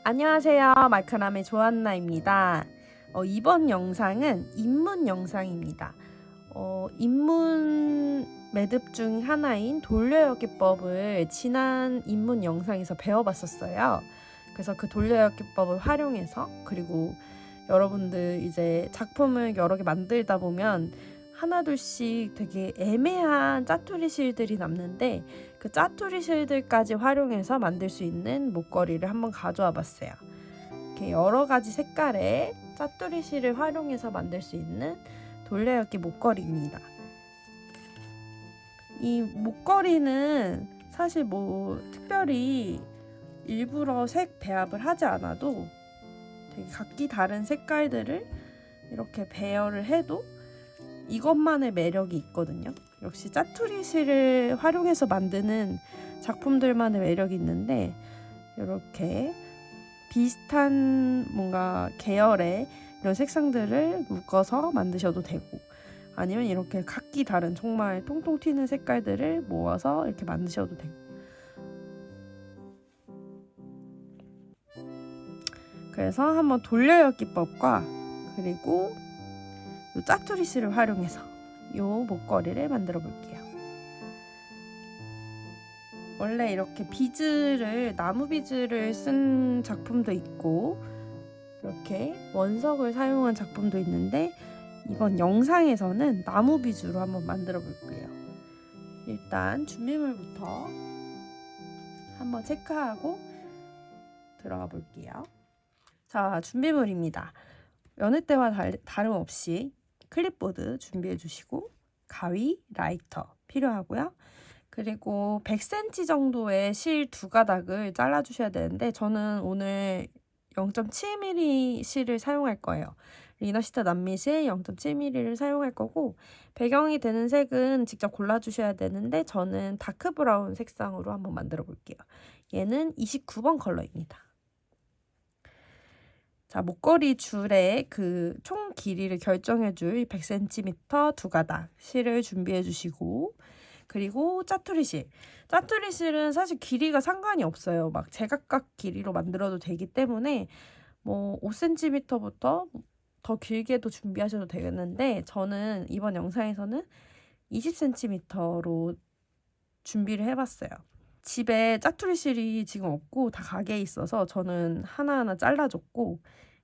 안녕하세요. 마크람의 조한나입니다. 이번 영상은 입문 영상입니다. 입문 매듭 중 하나인 돌려엮기법을 지난 입문 영상에서 배워봤었어요. 그래서 그 돌려엮기법을 활용해서, 그리고 여러분들 이제 작품을 여러 개 만들다 보면 하나둘씩 되게 애매한 짜투리 실들이 남는데, 그 짜투리 실들까지 활용해서 만들 수 있는 목걸이를 한번 가져와 봤어요. 이렇게 여러 가지 색깔의 짜투리 실을 활용해서 만들 수 있는 돌려엮기 목걸이입니다. 이 목걸이는 사실 뭐 특별히 일부러 색 배합을 하지 않아도 되게 각기 다른 색깔들을 이렇게 배열을 해도 이것만의 매력이 있거든요. 역시 짜투리 실을 활용해서 만드는 작품들만의 매력이 있는데, 이렇게 비슷한 뭔가 계열의 이런 색상들을 묶어서 만드셔도 되고, 아니면 이렇게 각기 다른 정말 통통 튀는 색깔들을 모아서 이렇게 만드셔도 되고. 그래서 한번 돌려엮기법과 그리고 이 짜투리 실을 활용해서 이 목걸이를 만들어 볼게요. 원래 이렇게 비즈를, 나무 비즈를 쓴 작품도 있고 이렇게 원석을 사용한 작품도 있는데, 이번 영상에서는 나무 비즈로 한번 만들어 볼게요. 일단 준비물부터 한번 체크하고 들어가 볼게요. 자, 준비물입니다. 여느 때와 다름없이 클립보드 준비해 주시고, 가위, 라이터 필요하고요. 그리고 100cm 정도의 실 2가닥을 잘라 주셔야 되는데, 저는 오늘 0.7mm 실을 사용할 거예요. 리너시타 남미실 0.7mm를 사용할 거고, 배경이 되는 색은 직접 골라 주셔야 되는데, 저는 다크 브라운 색상으로 한번 만들어 볼게요. 얘는 29번 컬러입니다. 자, 목걸이 줄의 그 총 길이를 결정해줄 100cm 2가닥 실을 준비해 주시고, 그리고 짜투리 실. 짜투리 실은 사실 길이가 상관이 없어요. 막 제각각 길이로 만들어도 되기 때문에 뭐 5cm부터 더 길게도 준비하셔도 되겠는데, 저는 이번 영상에서는 20cm로 준비를 해봤어요. 집에 짜투리 실이 지금 없고 다 가게에 있어서 저는 하나하나 잘라줬고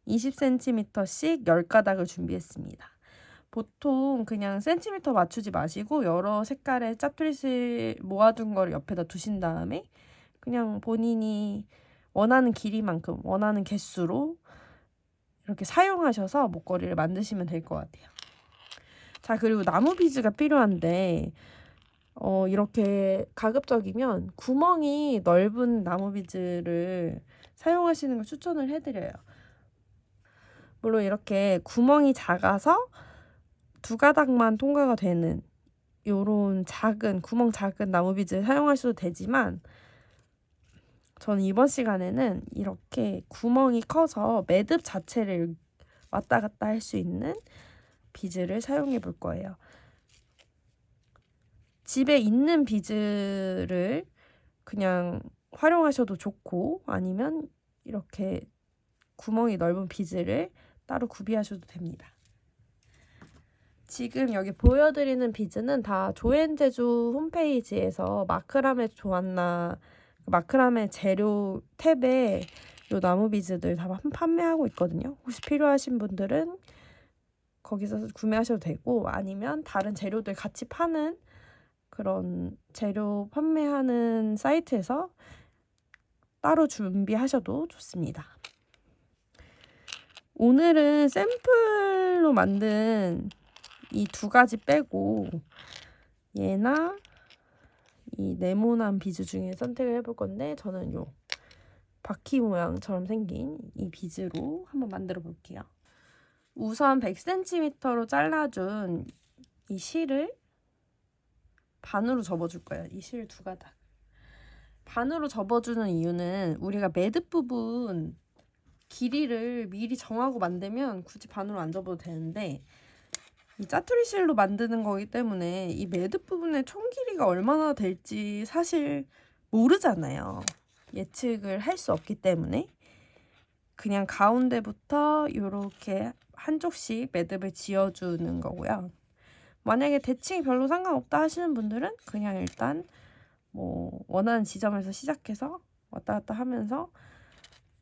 20cm씩 10가닥을 준비했습니다. 보통 그냥 센티미터 맞추지 마시고 여러 색깔의 짜투리 실 모아둔 걸 옆에다 두신 다음에 그냥 본인이 원하는 길이만큼, 원하는 개수로 이렇게 사용하셔서 목걸이를 만드시면 될 것 같아요. 자, 그리고 나무 비즈가 필요한데, 이렇게 가급적이면 구멍이 넓은 나무 비즈를 사용하시는 걸 추천을 해드려요. 물론 이렇게 구멍이 작아서 2가닥만 통과가 되는 요런 구멍 작은 나무 비즈를 사용하셔도 되지만, 저는 이번 시간에는 이렇게 구멍이 커서 매듭 자체를 왔다 갔다 할 수 있는 비즈를 사용해 볼 거예요. 집에 있는 비즈를 그냥 활용하셔도 좋고, 아니면 이렇게 구멍이 넓은 비즈를 따로 구비하셔도 됩니다. 지금 여기 보여드리는 비즈는 다 조앤제주 홈페이지에서 마크라메 조한나, 마크라메 재료 탭에 요 나무 비즈들 다 판매하고 있거든요. 혹시 필요하신 분들은 거기서 구매하셔도 되고, 아니면 다른 재료들 같이 파는 그런 재료 판매하는 사이트에서 따로 준비하셔도 좋습니다. 오늘은 샘플로 만든 이 2가지 빼고 얘나 이 네모난 비즈 중에 선택을 해볼 건데, 저는 요 바퀴 모양처럼 생긴 이 비즈로 한번 만들어 볼게요. 우선 100cm로 잘라준 이 실을 반으로 접어줄 거예요. 이 실 2가닥 반으로 접어주는 이유는 우리가 매듭 부분 길이를 미리 정하고 만들면 굳이 반으로 안 접어도 되는데 이 짜투리 실로 만드는 거기 때문에 이 매듭 부분의 총 길이가 얼마나 될지 사실 모르잖아요. 예측을 할 수 없기 때문에 그냥 가운데부터 이렇게 한쪽씩 매듭을 지어주는 거고요. 만약에 대칭이 별로 상관없다 하시는 분들은 그냥 일단 뭐 원하는 지점에서 시작해서 왔다 갔다 하면서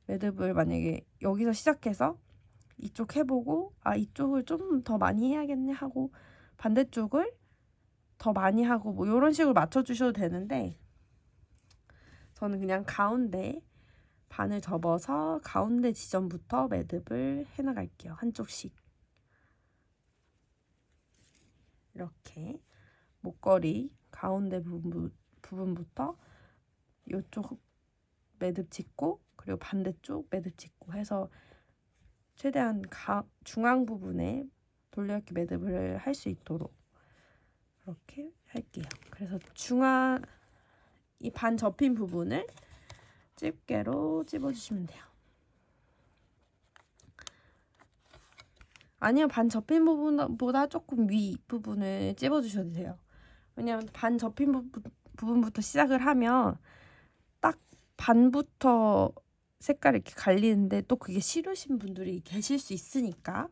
매듭을 만약에 여기서 시작해서 이쪽 해보고 아 이쪽을 좀 더 많이 해야겠네 하고 반대쪽을 더 많이 하고 뭐 이런 식으로 맞춰주셔도 되는데 저는 그냥 가운데 반을 접어서 가운데 지점부터 매듭을 해나갈게요. 한쪽씩 이렇게 목걸이 가운데 부분부터 이쪽 매듭 짓고 그리고 반대쪽 매듭 짓고 해서 최대한 중앙 부분에 돌려입기 매듭을 할 수 있도록 이렇게 할게요. 그래서 중앙 이 반 접힌 부분을 집게로 찝어주시면 돼요. 아니면 반 접힌 부분보다 조금 위 부분을 찝어주셔도 돼요. 왜냐면 반 접힌 부분부터 시작을 하면 딱 반부터 색깔이 이렇게 갈리는데 또 그게 싫으신 분들이 계실 수 있으니까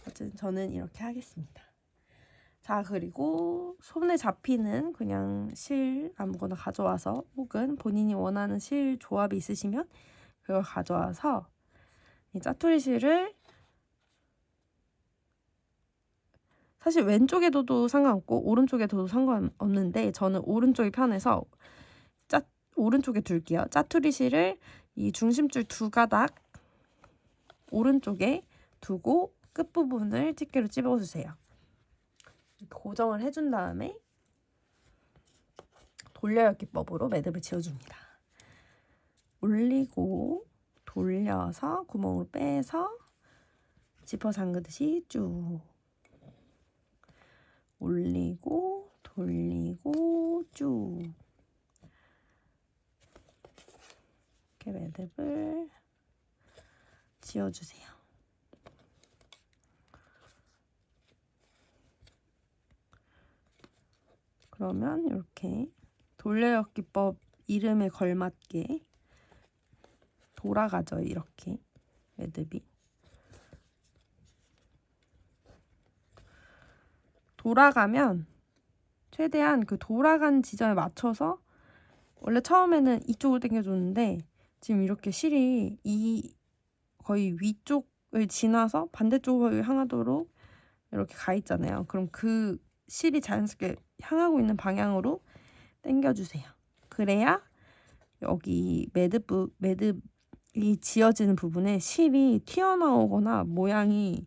어쨌든 저는 이렇게 하겠습니다. 자, 그리고 손에 잡히는 그냥 실 아무거나 가져와서 혹은 본인이 원하는 실 조합이 있으시면 그걸 가져와서 이 짜투리 실을 사실 왼쪽에 둬도 상관없고 오른쪽에 둬도 상관없는데 저는 오른쪽이 편해서 오른쪽에 둘게요. 짜투리 실을 이 중심줄 두 가닥 오른쪽에 두고 끝부분을 집게로 찝어주세요. 고정을 해준 다음에 돌려엮기법으로 매듭을 지어줍니다. 올리고 돌려서 구멍을 빼서 지퍼 잠그듯이 쭉 올리고 돌리고 쭉 이렇게 매듭을 지어주세요. 그러면 이렇게 돌려엮기법 이름에 걸맞게 돌아가죠. 이렇게 매듭이 돌아가면 최대한 그 돌아간 지점에 맞춰서 원래 처음에는 이쪽을 당겨줬는데 지금 이렇게 실이 이 거의 위쪽을 지나서 반대쪽을 향하도록 이렇게 가 있잖아요. 그럼 그 실이 자연스럽게 향하고 있는 방향으로 당겨주세요. 그래야 여기 매듭이 지어지는 부분에 실이 튀어나오거나 모양이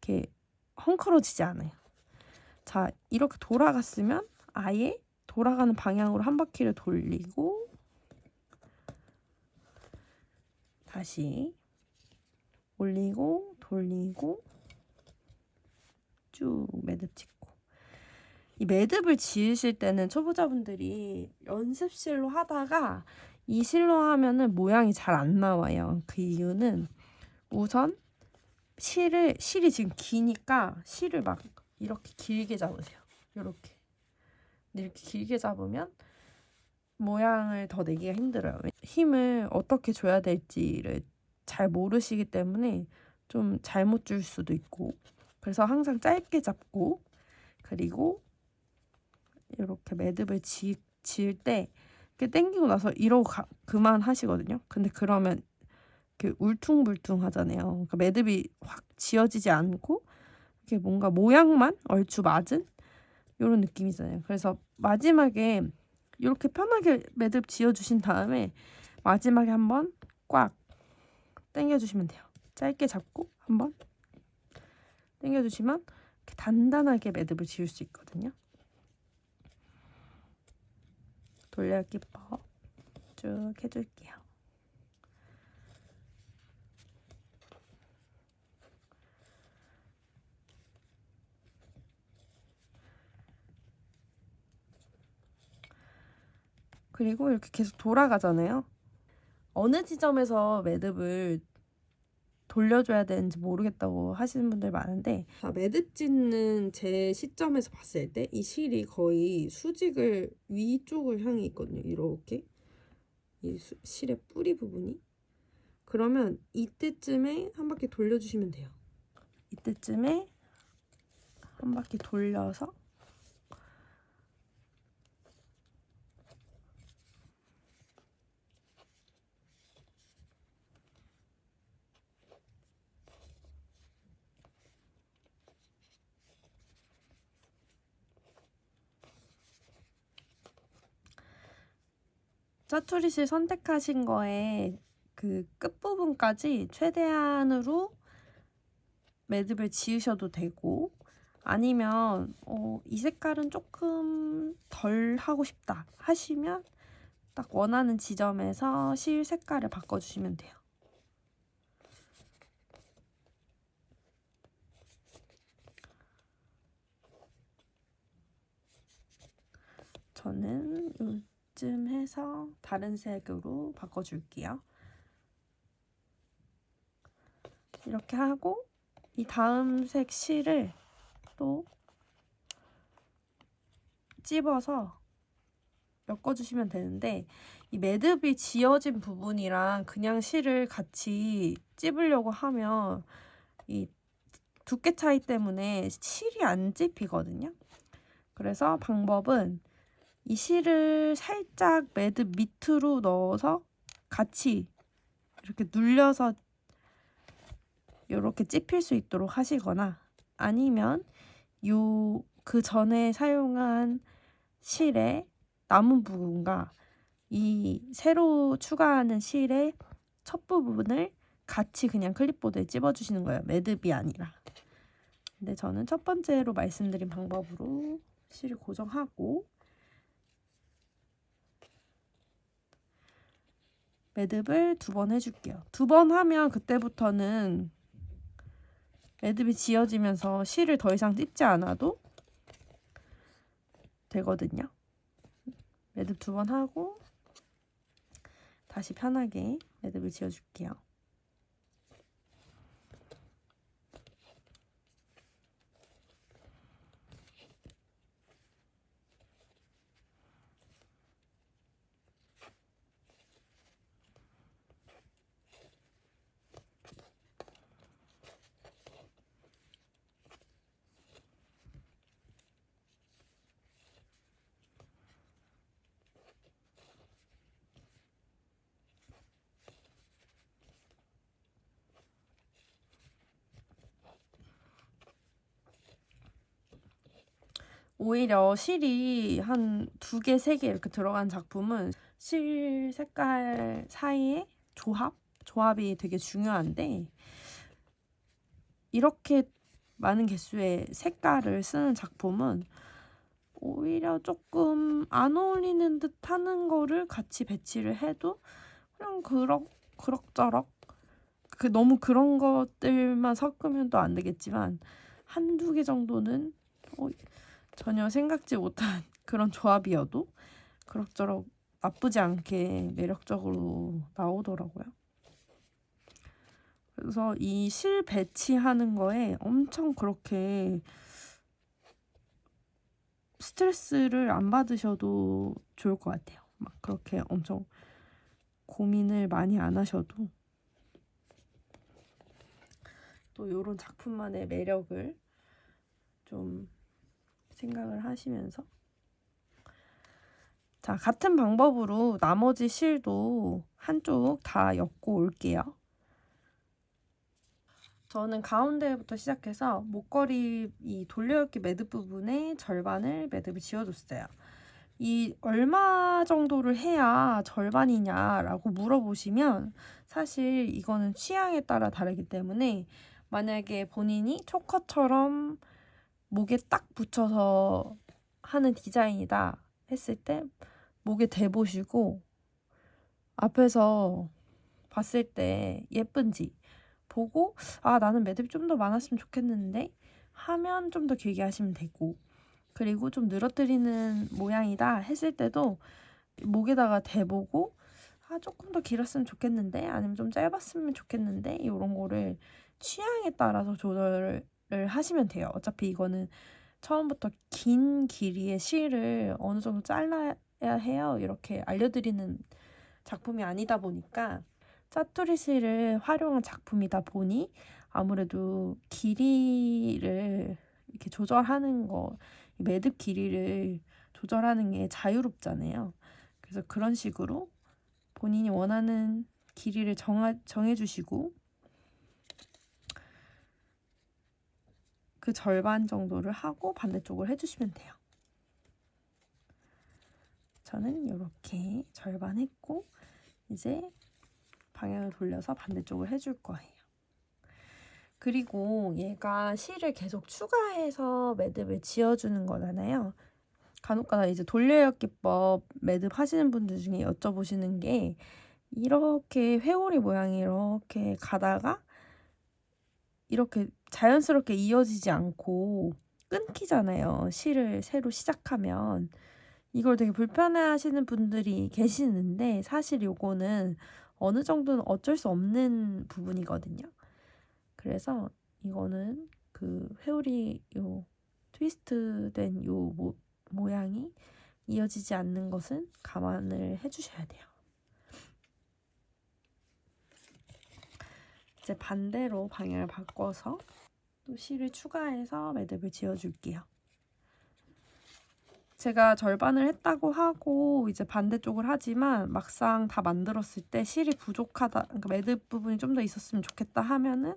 이렇게 헝클어지지 않아요. 자, 이렇게 돌아갔으면 아예 돌아가는 방향으로 한 바퀴를 돌리고 다시 올리고 돌리고 쭉 매듭 짓고 이 매듭을 지으실 때는 초보자분들이 연습실로 하다가 이 실로 하면은 모양이 잘 안 나와요. 그 이유는 우선 실이 지금 기니까 실을 막 이렇게 길게 잡으세요. 이렇게 길게 잡으면 모양을 더 내기가 힘들어요. 힘을 어떻게 줘야 될지를 잘 모르시기 때문에 좀 잘못 줄 수도 있고 그래서 항상 짧게 잡고 그리고 이렇게 매듭을 지을 때 이렇게 당기고 나서 이러고 그만 하시거든요. 근데 그러면 이렇게 울퉁불퉁 하잖아요. 그러니까 매듭이 확 지어지지 않고 이렇게 뭔가 모양만 얼추 맞은 이런 느낌이잖아요. 그래서 마지막에 이렇게 편하게 매듭 지어주신 다음에 마지막에 한번 꽉 당겨주시면 돼요. 짧게 잡고 한번 당겨주시면 이렇게 단단하게 매듭을 지을 수 있거든요. 돌려기법 쭉 해줄게요. 그리고 이렇게 계속 돌아가잖아요. 어느 지점에서 매듭을 돌려줘야 되는지 모르겠다고 하시는 분들 많은데, 매듭 짓는 제 시점에서 봤을 때 이 실이 거의 수직을 위쪽을 향해 있거든요. 이렇게 이 실의 뿌리 부분이. 그러면 이때쯤에 한 바퀴 돌려주시면 돼요. 이때쯤에 한 바퀴 돌려서 짜투리실 선택하신 거에 그 끝부분까지 최대한으로 매듭을 지으셔도 되고, 아니면 이 색깔은 조금 덜 하고 싶다 하시면 딱 원하는 지점에서 실 색깔을 바꿔주시면 돼요. 저는 요쯤 해서 다른 색으로 바꿔줄게요. 이렇게 하고 이 다음 색 실을 또 찝어서 엮어주시면 되는데, 이 매듭이 지어진 부분이랑 그냥 실을 같이 찝으려고 하면 이 두께 차이 때문에 실이 안 찝히거든요. 그래서 방법은 이 실을 살짝 매듭 밑으로 넣어서 같이 이렇게 눌려서 이렇게 찝힐 수 있도록 하시거나, 아니면 그 전에 사용한 실의 남은 부분과 이 새로 추가하는 실의 첫 부분을 같이 그냥 클립보드에 찝어주시는 거예요. 매듭이 아니라. 근데 저는 첫 번째로 말씀드린 방법으로 실을 고정하고 매듭을 2번 해줄게요. 2번 하면 그때부터는 매듭이 지어지면서 실을 더 이상 찝지 않아도 되거든요. 매듭 2번 하고 다시 편하게 매듭을 지어줄게요. 오히려 실이 한 2개, 3개 이렇게 들어간 작품은 실 색깔 사이의 조합이 되게 중요한데, 이렇게 많은 개수의 색깔을 쓰는 작품은 오히려 조금 안 어울리는 듯 하는 거를 같이 배치를 해도 그냥 그럭저럭 너무 그런 것들만 섞으면 또 안 되겠지만 한두 개 정도는 전혀 생각지 못한 그런 조합이어도 그럭저럭 나쁘지 않게 매력적으로 나오더라고요. 그래서 이 실 배치하는 거에 엄청 그렇게 스트레스를 안 받으셔도 좋을 것 같아요. 막 그렇게 엄청 고민을 많이 안 하셔도 또 이런 작품만의 매력을 좀 생각을 하시면서, 자, 같은 방법으로 나머지 실도 한쪽 다 엮고 올게요. 저는 가운데부터 시작해서 목걸이 이 돌려엮기 매듭 부분의 절반을 매듭을 지어줬어요. 이 얼마 정도를 해야 절반이냐라고 물어보시면 사실 이거는 취향에 따라 다르기 때문에, 만약에 본인이 초커처럼 목에 딱 붙여서 하는 디자인이다 했을 때 목에 대보시고 앞에서 봤을 때 예쁜지 보고, 아, 나는 매듭이 좀 더 많았으면 좋겠는데 하면 좀 더 길게 하시면 되고, 그리고 좀 늘어뜨리는 모양이다 했을 때도 목에다가 대보고 조금 더 길었으면 좋겠는데 아니면 좀 짧았으면 좋겠는데 이런 거를 취향에 따라서 조절을 하시면 돼요. 어차피 이거는 처음부터 긴 길이의 실을 어느 정도 잘라야 해요. 이렇게 알려드리는 작품이 아니다 보니까 짜투리 실을 활용한 작품이다 보니 아무래도 길이를 이렇게 조절하는 거, 매듭 길이를 조절하는 게 자유롭잖아요. 그래서 그런 식으로 본인이 원하는 길이를 정해주시고 그 절반 정도를 하고 반대쪽을 해주시면 돼요. 저는 이렇게 절반 했고 이제 방향을 돌려서 반대쪽을 해줄 거예요. 그리고 얘가 실을 계속 추가해서 매듭을 지어주는 거잖아요. 간혹가다 이제 돌려엮기법 매듭 하시는 분들 중에 여쭤보시는 게 이렇게 회오리 모양이 이렇게 가다가 이렇게 자연스럽게 이어지지 않고 끊기잖아요. 실을 새로 시작하면. 이걸 되게 불편해하시는 분들이 계시는데 사실 요거는 어느 정도는 어쩔 수 없는 부분이거든요. 그래서 이거는 그 회오리 요 트위스트된 요 모양이 이어지지 않는 것은 감안을 해주셔야 돼요. 이제 반대로 방향을 바꿔서 또 실을 추가해서 매듭을 지어줄게요. 제가 절반을 했다고 하고 이제 반대쪽을 하지만 막상 다 만들었을 때 실이 부족하다, 그러니까 매듭 부분이 좀 더 있었으면 좋겠다 하면은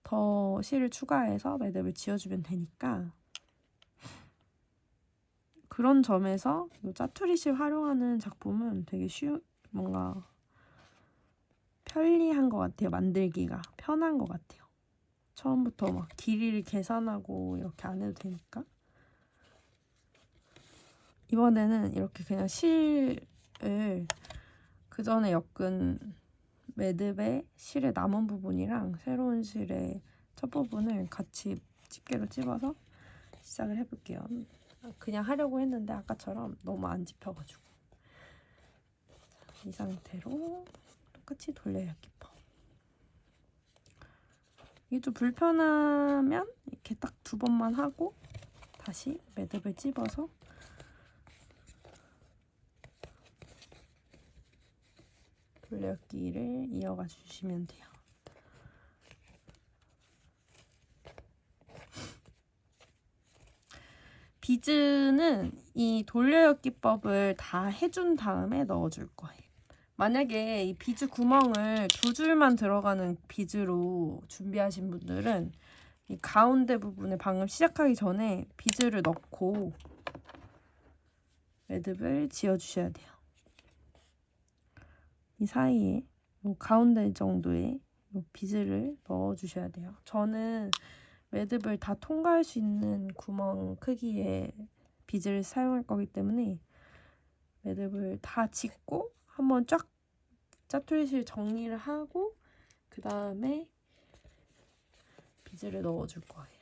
더 실을 추가해서 매듭을 지어주면 되니까 그런 점에서 이 짜투리 실 활용하는 작품은 되게 뭔가 편리한 것 같아요. 만들기가 편한 것 같아요. 처음부터 막 길이를 계산하고 이렇게 안 해도 되니까. 이번에는 이렇게 그냥 실을 그 전에 엮은 매듭의 실의 남은 부분이랑 새로운 실의 첫 부분을 같이 집게로 찝어서 시작을 해볼게요. 그냥 하려고 했는데 아까처럼 너무 안 집혀가지고 이 상태로 똑같이 돌려야겠다. 이게 좀 불편하면 이렇게 딱 2번만 하고 다시 매듭을 찝어서 돌려기를 이어가 주시면 돼요. 비즈는 이 돌려엮기법을 다 해준 다음에 넣어줄 거예요. 만약에 이 비즈 구멍을 2줄만 들어가는 비즈로 준비하신 분들은 이 가운데 부분에 방금 시작하기 전에 비즈를 넣고 매듭을 지어주셔야 돼요. 이 사이에 이 가운데 정도의 이 비즈를 넣어주셔야 돼요. 저는 매듭을 다 통과할 수 있는 구멍 크기의 비즈를 사용할 거기 때문에 매듭을 다 짓고 한번 쫙 짜투리실 정리를 하고 그 다음에 비즈를 넣어줄 거예요.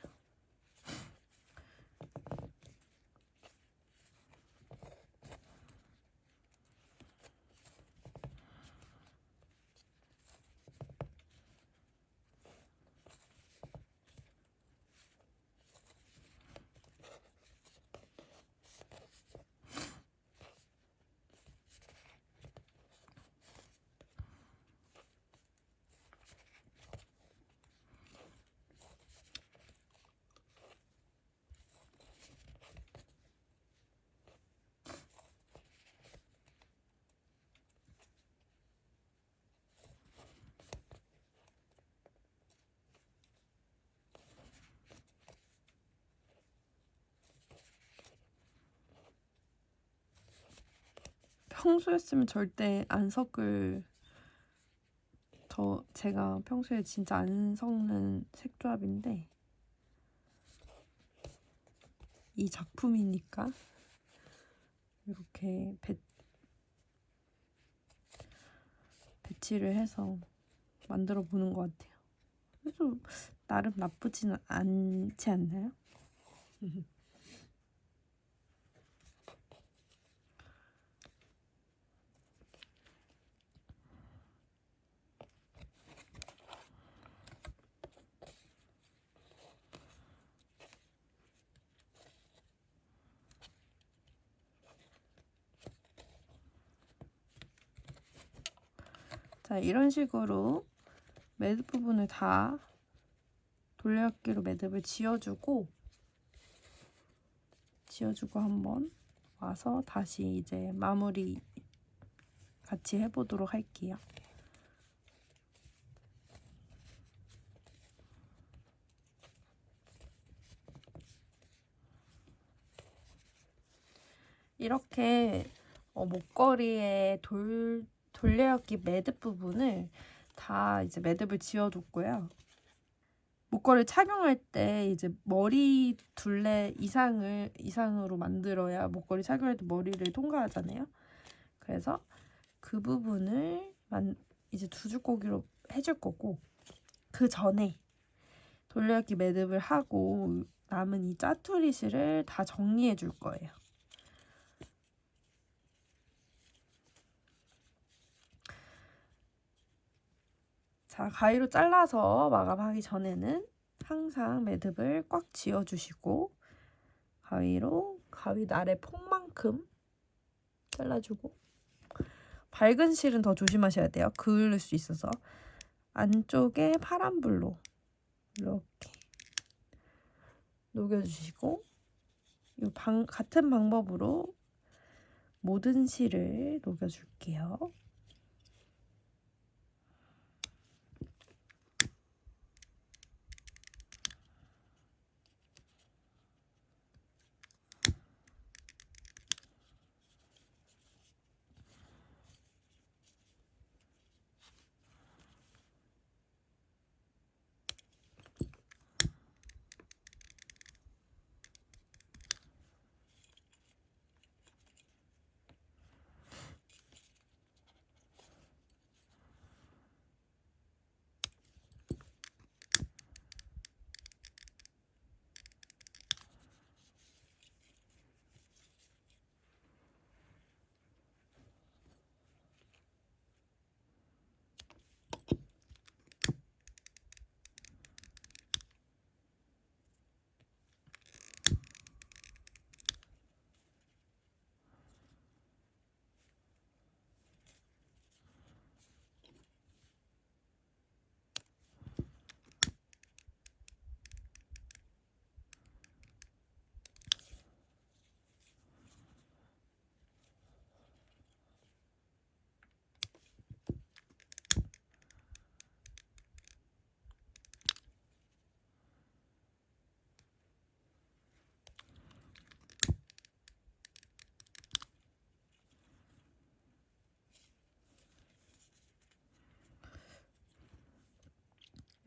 평소였으면 절대 안 섞을 제가 평소에 진짜 안 섞는 색조합인데 이 작품이니까 이렇게 배치를 해서 만들어 보는 것 같아요. 그래도 나름 나쁘진 않지 않나요? 자, 이런 식으로 매듭 부분을 다 돌려깎기로 매듭을 지어주고 한번 와서 다시 이제 마무리 같이 해보도록 할게요. 이렇게 목걸이의 돌려깎기 매듭 부분을 다 이제 매듭을 지어줬고요. 목걸이를 착용할 때 이제 머리 둘레 이상으로 만들어야 목걸이 착용할 때 머리를 통과하잖아요. 그래서 그 부분을 이제 두 줄고기로 해줄 거고, 그 전에 돌려깎기 매듭을 하고 남은 이 짜투리 실을 다 정리해 줄 거예요. 자, 가위로 잘라서 마감하기 전에는 항상 매듭을 꽉 쥐어주시고 가위 날의 폭만큼 잘라주고, 밝은 실은 더 조심하셔야 돼요. 그을릴 수 있어서. 안쪽에 파란불로 이렇게 녹여주시고, 같은 방법으로 모든 실을 녹여줄게요.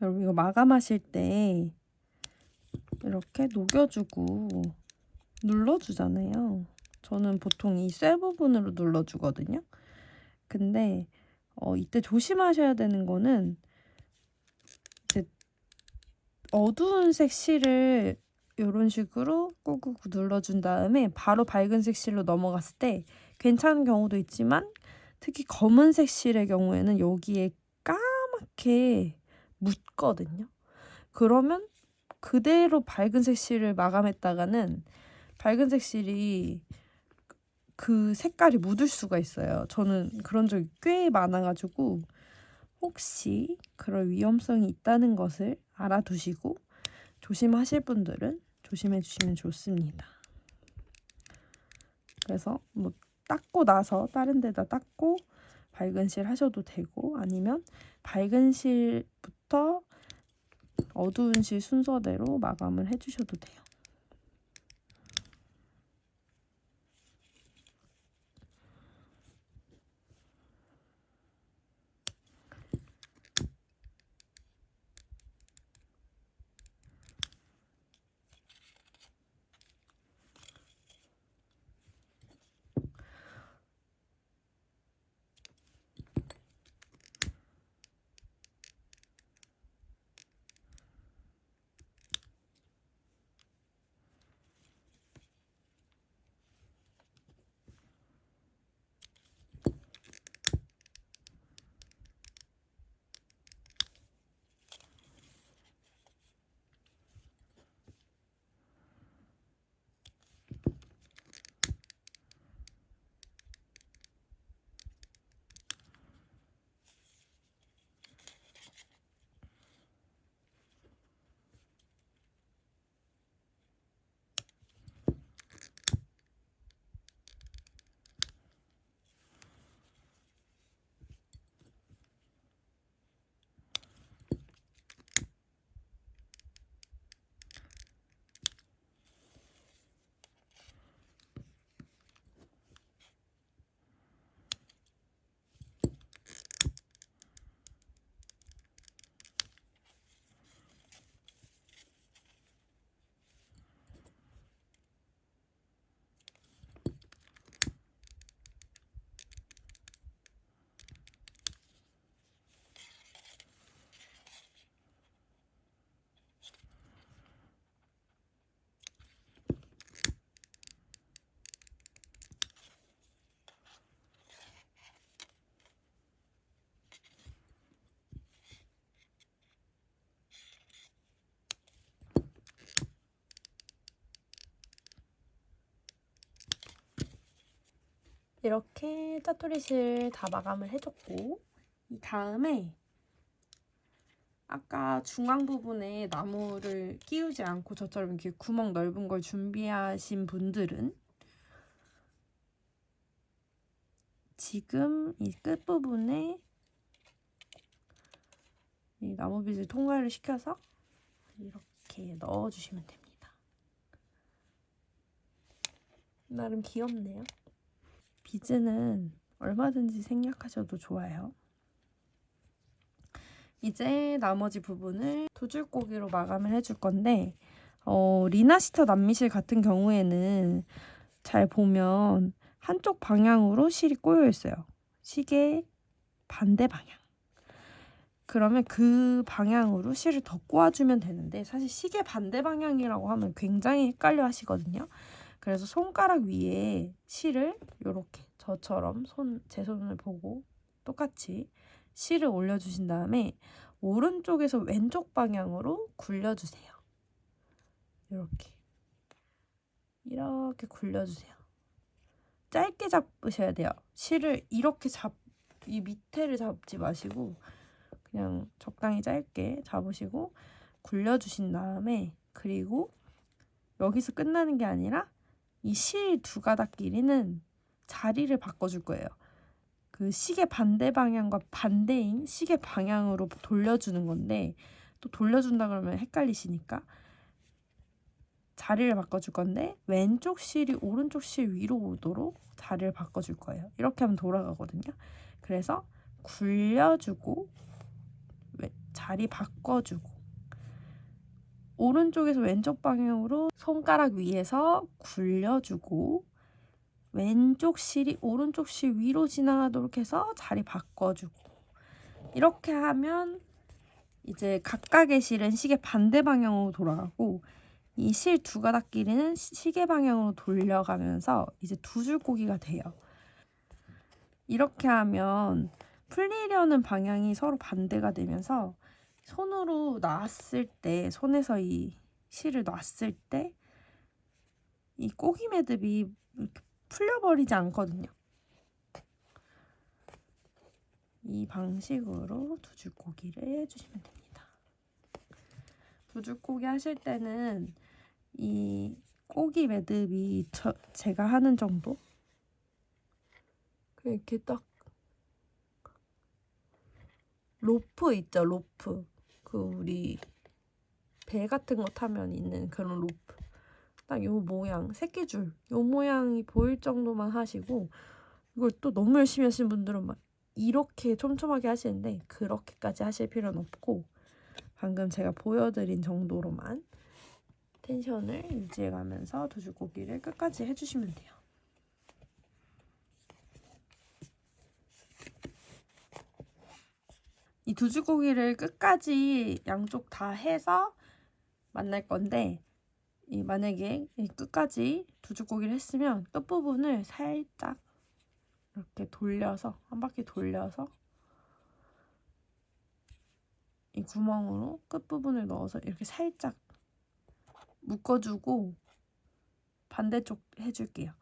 여러분, 이거 마감하실 때 이렇게 녹여주고 눌러주잖아요. 저는 보통 이 쇠 부분으로 눌러주거든요. 근데 이때 조심하셔야 되는 거는, 이제 어두운 색 실을 이런 식으로 꾹꾹 눌러준 다음에 바로 밝은색 실로 넘어갔을 때 괜찮은 경우도 있지만, 특히 검은색 실의 경우에는 여기에 까맣게 묻거든요. 그러면 그대로 밝은색 실을 마감했다가는 밝은색 실이 그 색깔이 묻을 수가 있어요. 저는 그런 적이 꽤 많아가지고 혹시 그럴 위험성이 있다는 것을 알아두시고 조심하실 분들은 조심해 주시면 좋습니다. 그래서 뭐 닦고 나서 다른 데다 닦고 밝은 실 하셔도 되고, 아니면 밝은 실부터 어두운 실 순서대로 마감을 해주셔도 돼요. 이렇게 짜투리실 다 마감을 해줬고, 이 다음에 아까 중앙 부분에 나무를 끼우지 않고 저처럼 이렇게 구멍 넓은 걸 준비하신 분들은 지금 이 끝부분에 이 나무빗을 통과를 시켜서 이렇게 넣어주시면 됩니다. 나름 귀엽네요. 비즈는 얼마든지 생략하셔도 좋아요. 이제 나머지 부분을 두 줄고기로 마감을 해줄 건데 리나시터 남미실 같은 경우에는 잘 보면 한쪽 방향으로 실이 꼬여 있어요. 시계 반대 방향. 그러면 그 방향으로 실을 더 꼬아주면 되는데 사실 시계 반대 방향이라고 하면 굉장히 헷갈려 하시거든요. 그래서 손가락 위에 실을 이렇게 저처럼 제 손을 보고 똑같이 실을 올려주신 다음에 오른쪽에서 왼쪽 방향으로 굴려주세요. 이렇게 굴려주세요. 짧게 잡으셔야 돼요. 실을 이렇게 이 밑에를 잡지 마시고 그냥 적당히 짧게 잡으시고 굴려주신 다음에 그리고 여기서 끝나는 게 아니라 이 실 두 가닥끼리는 자리를 바꿔줄 거예요. 그 시계 반대 방향과 반대인 시계 방향으로 돌려주는 건데 또 돌려준다 그러면 헷갈리시니까 자리를 바꿔줄 건데 왼쪽 실이 오른쪽 실 위로 오도록 자리를 바꿔줄 거예요. 이렇게 하면 돌아가거든요. 그래서 굴려주고 자리 바꿔주고 오른쪽에서 왼쪽 방향으로 손가락 위에서 굴려주고 왼쪽 실이 오른쪽 실 위로 지나가도록 해서 자리 바꿔주고 이렇게 하면 이제 각각의 실은 시계 반대 방향으로 돌아가고 이 실 두 가닥끼리는 시계 방향으로 돌려가면서 이제 두 줄고기가 돼요. 이렇게 하면 풀리려는 방향이 서로 반대가 되면서 손으로 놨을 때 손에서 이 실을 놨을 때 이 꼬기 매듭이 이렇게 풀려버리지 않거든요. 이 방식으로 두 줄고기를 해주시면 됩니다. 두 줄고기 하실 때는 이 꼬기 매듭이 제가 하는 정도 이렇게 딱 로프 있죠, 로프. 그 우리 배 같은 거 타면 있는 그런 로프. 딱 요 모양, 새끼줄 요 모양이 보일 정도만 하시고 이걸 또 너무 열심히 하시는 분들은 막 이렇게 촘촘하게 하시는데 그렇게까지 하실 필요는 없고 방금 제가 보여드린 정도로만 텐션을 유지해가면서 두 줄고기를 끝까지 해주시면 돼요. 이 두 줄고기를 끝까지 양쪽 다 해서 만날 건데 만약에 끝까지 두 줄고기를 했으면 끝부분을 살짝 이렇게 돌려서 한 바퀴 돌려서 이 구멍으로 끝부분을 넣어서 이렇게 살짝 묶어주고 반대쪽 해줄게요.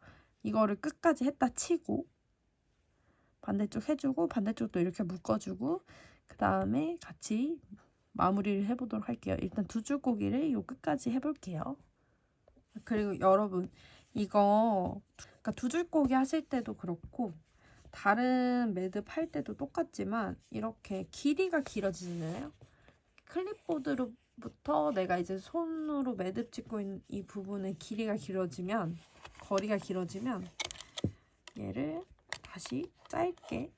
이거를 끝까지 했다 치고 반대쪽 해주고 반대쪽도 이렇게 묶어주고 그 다음에 같이 마무리를 해보도록 할게요. 일단 두 줄고기를 요 끝까지 해볼게요. 그리고 여러분 이거 그러니까 두 줄고기 하실 때도 그렇고 다른 매듭 할 때도 똑같지만 이렇게 길이가 길어지잖아요. 클립보드로부터 내가 이제 손으로 매듭 찍고 있는 이 부분의 길이가 길어지면 거리가 길어지면 얘를 다시 짧게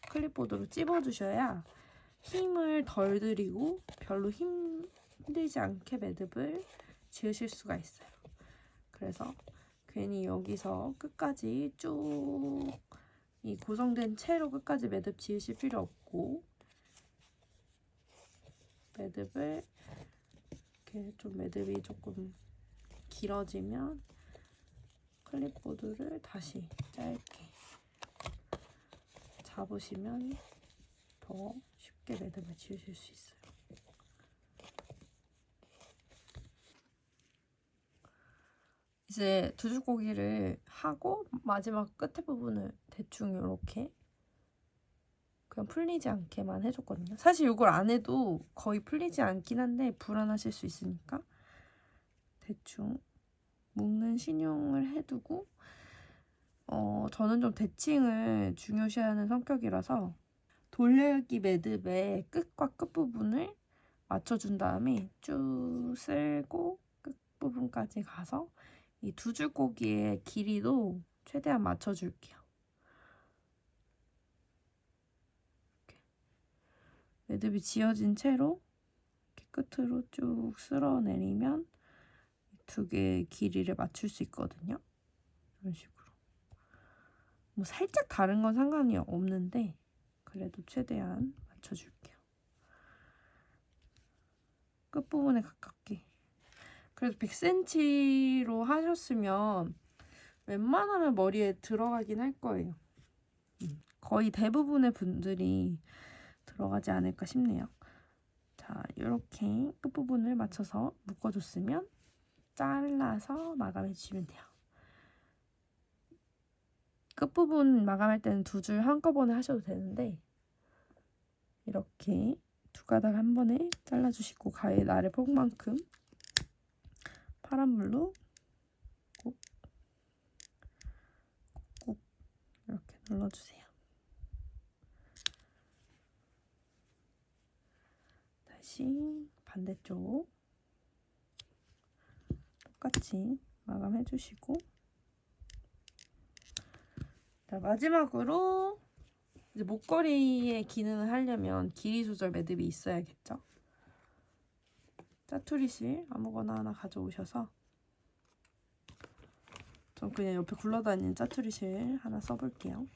클립보드로 찝어주셔야 힘을 덜 들이고 별로 힘들지 않게 매듭을 지으실 수가 있어요. 그래서 괜히 여기서 끝까지 쭉 이 고정된 채로 끝까지 매듭 지으실 필요 없고 매듭을 이렇게 좀 매듭이 조금 길어지면 클립보드를 다시 짧게 잡으시면 더 쉽게 매듭을 지으실 수 있어요. 이제 두 줄고기를 하고 마지막 끝에 부분을 대충 이렇게 그냥 풀리지 않게만 해줬거든요. 사실 이걸 안 해도 거의 풀리지 않긴 한데 불안하실 수 있으니까 대충 묶는 신용을 해두고 저는 좀 대칭을 중요시하는 성격이라서 돌려읽기 매듭의 끝과 끝부분을 맞춰준 다음에 쭉 쓸고 끝부분까지 가서 이 두 줄고기의 길이도 최대한 맞춰줄게요. 이렇게. 매듭이 지어진 채로 이렇게 끝으로 쭉 쓸어내리면 두 개의 길이를 맞출 수 있거든요. 이런 식으로. 뭐 살짝 다른 건 상관이 없는데 그래도 최대한 맞춰줄게요. 끝부분에 가깝게. 그래도 100cm로 하셨으면 웬만하면 머리에 들어가긴 할 거예요. 거의 대부분의 분들이 들어가지 않을까 싶네요. 자, 이렇게 끝부분을 맞춰서 묶어줬으면 잘라서 마감해 주시면 돼요. 끝부분 마감할 때는 두 줄 한꺼번에 하셔도 되는데 이렇게 두 가닥 한 번에 잘라주시고 가위 나래 폭만큼 파란 물로 꾹꾹 이렇게 눌러주세요. 다시 반대쪽 똑같이 마감해 주시고 자, 마지막으로 이제 목걸이의 기능을 하려면 길이 조절 매듭이 있어야겠죠. 짜투리실 아무거나 하나 가져오셔서 전 그냥 옆에 굴러다니는 짜투리실 하나 써볼게요.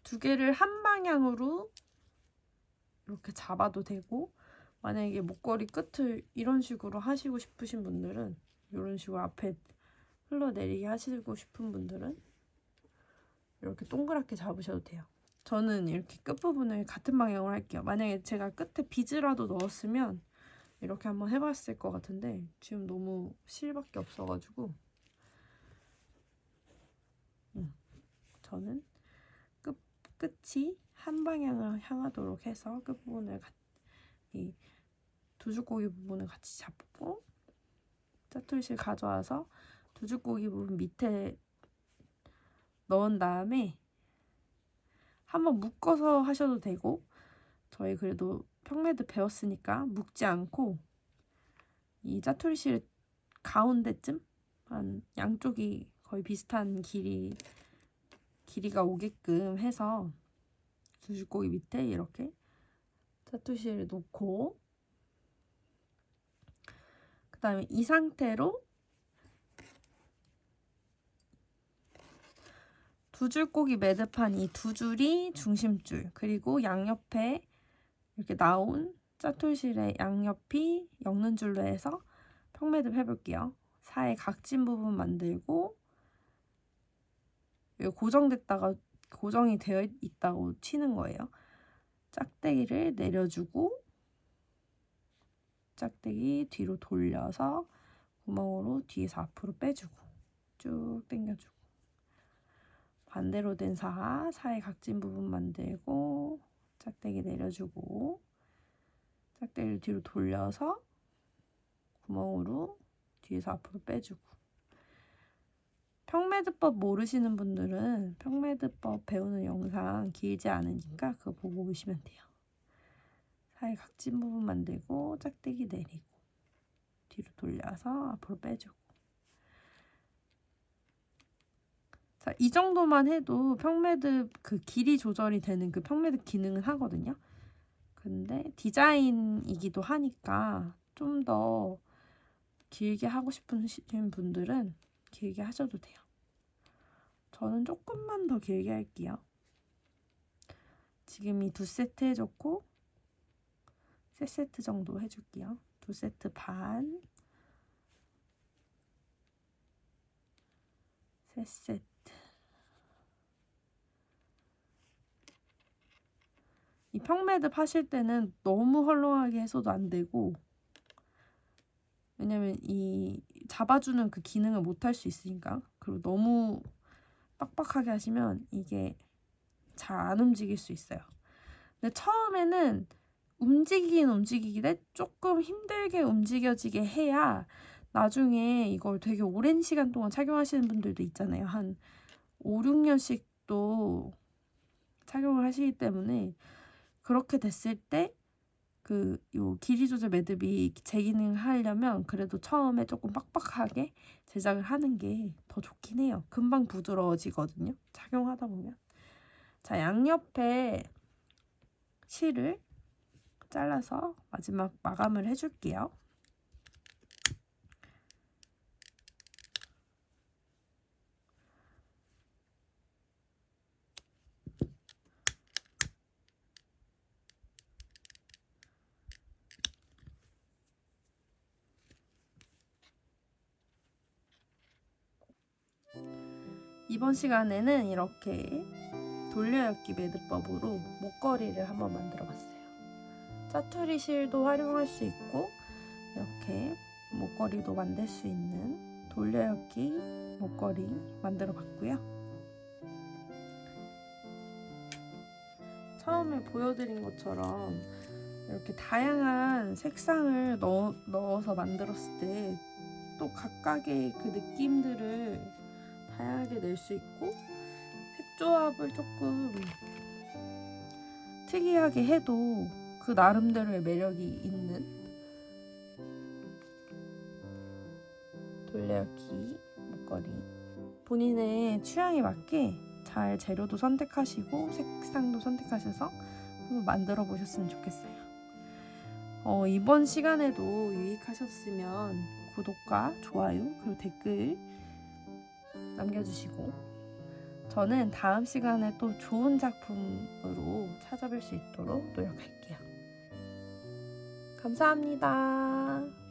두 개를 한 방향으로 이렇게 잡아도 되고 만약에 목걸이 끝을 이런 식으로 하시고 싶으신 분들은 이런 식으로 앞에 흘러내리게 하시고 싶은 분들은 이렇게 동그랗게 잡으셔도 돼요. 저는 이렇게 끝부분을 같은 방향으로 할게요. 만약에 제가 끝에 비즈라도 넣었으면 이렇게 한번 해봤을 것 같은데 지금 너무 실밖에 없어가지고 저는 끝이 한 방향을 향하도록 해서 끝부분을 이 두 줄고기 부분을 같이 잡고 짜투리실 가져와서 두 줄고기 부분 밑에 넣은 다음에 한번 묶어서 하셔도 되고 저희 그래도 평매듭 배웠으니까 묶지 않고 이 짜투리실 가운데쯤 한 양쪽이 거의 비슷한 길이가 오게끔 해서 두 줄고기 밑에 이렇게 짜투리실을 놓고 그 다음에 이 상태로 두 줄고기 매듭한 이 두 줄이 중심줄 그리고 양옆에 이렇게 나온 짜투리실의 양옆이 엮는 줄로 해서 평매듭 해볼게요. 사이 각진 부분 만들고 고정이 되어 있다고 치는 거예요. 짝대기를 내려주고 짝대기 뒤로 돌려서 구멍으로 뒤에서 앞으로 빼주고 쭉 당겨주고 반대로 된 사이 각진 부분 만들고 짝대기 내려주고 짝대기를 뒤로 돌려서 구멍으로 뒤에서 앞으로 빼주고 평매듭법 모르시는 분들은 평매듭법 배우는 영상 길지 않으니까 그거 보고 오시면 돼요. 사이 각진 부분 만들고 짝대기 내리고 뒤로 돌려서 앞으로 빼주고 자, 이 정도만 해도 평매듭 그 길이 조절이 되는 그 평매듭 기능은 하거든요. 근데 디자인이기도 하니까 좀 더 길게 하고 싶으신 분들은 길게 하셔도 돼요. 저는 조금만 더 길게 할게요. 지금 이 두 세트 해줬고 세 세트 정도 해줄게요. 두 세트 반, 세 세트. 이 평매듭 하실 때는 너무 헐렁하게 해서도 안 되고 왜냐면 이 잡아주는 그 기능을 못 할 수 있으니까. 그리고 너무 빡빡하게 하시면 이게 잘 안 움직일 수 있어요. 근데 처음에는 움직이긴 움직이기데 조금 힘들게 움직여지게 해야 나중에 이걸 되게 오랜 시간 동안 착용하시는 분들도 있잖아요. 한 5, 6년씩도 착용을 하시기 때문에 그렇게 됐을 때 요 길이 조절 매듭이 제 기능 하려면 그래도 처음에 조금 빡빡하게 제작을 하는 게 더 좋긴 해요. 금방 부드러워지거든요. 착용하다 보면. 자, 양옆에 실을 잘라서 마지막 마감을 해줄게요. 이번 시간에는 이렇게 돌려엮기 매듭법으로 목걸이를 한번 만들어 봤어요. 짜투리 실도 활용할 수 있고 이렇게 목걸이도 만들 수 있는 돌려엮기 목걸이 만들어 봤고요. 처음에 보여드린 것처럼 이렇게 다양한 색상을 넣어서 만들었을 때 또 각각의 그 느낌들을 다양하게 낼 수 있고 색 조합을 조금 특이하게 해도 그 나름대로의 매력이 있는 돌려기 목걸이. 본인의 취향에 맞게 잘 재료도 선택하시고 색상도 선택하셔서 한번 만들어 보셨으면 좋겠어요. 이번 시간에도 유익하셨으면 구독과 좋아요 그리고 댓글 남겨주시고 저는 다음 시간에 또 좋은 작품으로 찾아뵐 수 있도록 노력할게요. 감사합니다.